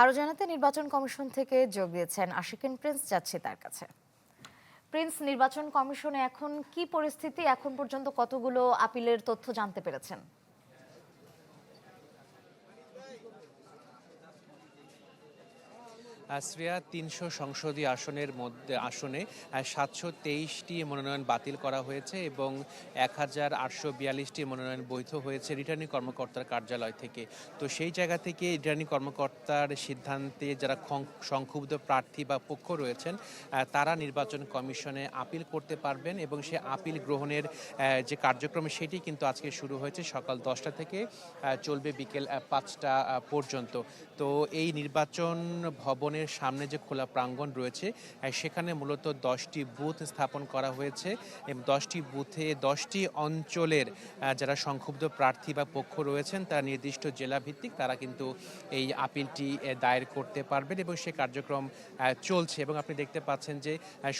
আরো জানাতে নির্বাচন কমিশন থেকে যোগ দিয়েছেন আশিকিন প্রিন্স, যাচ্ছে তার কাছে। প্রিন্স, নির্বাচন কমিশনে এখন কি পরিস্থিতি? এখন পর্যন্ত কতগুলো আপিলের তথ্য জানতে পেরেছেন? শ্রেয়া ৩০০ সংসদীয় আসনে ৭২৩টি মনোনয়ন বাতিল করা হয়েছে এবং ১,৮৪২টি মনোনয়ন বৈধ হয়েছে রিটার্নিং কর্মকর্তার কার্যালয় থেকে। তো সেই জায়গা থেকে রিটার্নিং কর্মকর্তার সিদ্ধান্তে যারা সংক্ষুব্ধ প্রার্থী বা পক্ষ রয়েছেন তারা নির্বাচন কমিশনে আপিল করতে পারবেন এবং সে আপিল গ্রহণের যে কার্যক্রম সেটি কিন্তু আজকে শুরু হয়েছে সকাল ১০টা থেকে, চলবে বিকেল ৫টা পর্যন্ত। তো এই নির্বাচন ভবনের সামনে যে খোলা প্রাঙ্গণ রয়েছে সেখানে মূলত 10টি বুথ স্থাপন করা হয়েছে এবং 10টি বুথে 10টি অঞ্চলের যারা সংক্ষুব্ধ প্রার্থী বা পক্ষ রয়েছেন তারা নির্দিষ্ট জেলা ভিত্তিক তারা কিন্তু এই আপিলটি দায়ের করতে পারবেন এবং সে কার্যক্রম চলছে। এবং আপনি দেখতে পাচ্ছেন যে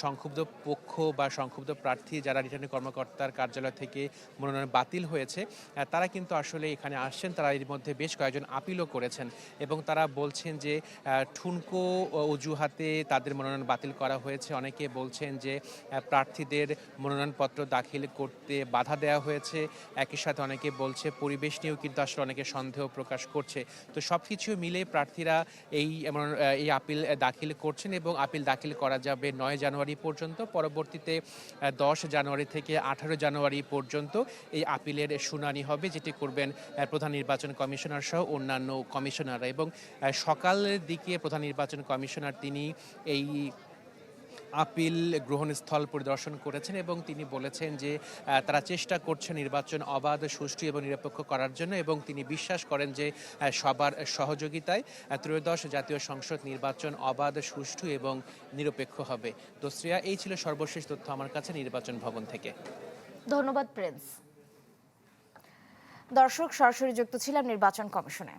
সংক্ষুব্ধ পক্ষ বা সংক্ষুব্ধ প্রার্থী যারা রিটার্নিং কর্মকর্তার কার্যালয় থেকে মনোনয়ন বাতিল হয়েছে তারা কিন্তু আসলে এখানে আসছেন। তারা এর মধ্যে বেশ কয়েকজন আপিলও করেছেন এবং তারা বলছেন যে ঠুনকো অজুহাতে তাদের মনোনয়ন বাতিল করা হয়েছে। অনেকে বলছেন যে প্রার্থীদের মনোনয়নপত্র দাখিল করতে বাধা দেওয়া হয়েছে। একই সাথে অনেকে বলছে পরিবেশ নিয়েও কিন্তু আসলে অনেকে সন্দেহ প্রকাশ করছে। তো সব কিছু মিলে প্রার্থীরা এই আপিল দাখিল করছেন এবং আপিল দাখিল করা যাবে ৯ জানুয়ারি পর্যন্ত। পরবর্তীতে ১০ জানুয়ারি থেকে ১৮ জানুয়ারি পর্যন্ত এই আপিলের শুনানি হবে, যেটি করবেন প্রধান নির্বাচন কমিশনার সহ অন্যান্য কমিশনাররা। এবং সকালের দিকে প্রধান নির্বাচন কমিশনার তিনি এই আপিল গ্রহণস্থল পরিদর্শন করেছেন এবং তিনি বলেছেন যে তারা চেষ্টা করছে নির্বাচন অবাধ, সুষ্ঠু এবং নিরপেক্ষ করার জন্য এবং তিনি বিশ্বাস করেন যে সবার সহযোগিতায় ত্রয়োদশ জাতীয় সংসদ নির্বাচন অবাধ, সুষ্ঠু এবং নিরপেক্ষ হবে। তো শ্রেয়া, এই ছিল সর্বশেষ তথ্য আমার কাছে নির্বাচন ভবন থেকে। ধন্যবাদ প্রিন্স। দর্শক, সরাসরি যুক্ত ছিলাম নির্বাচন কমিশনে।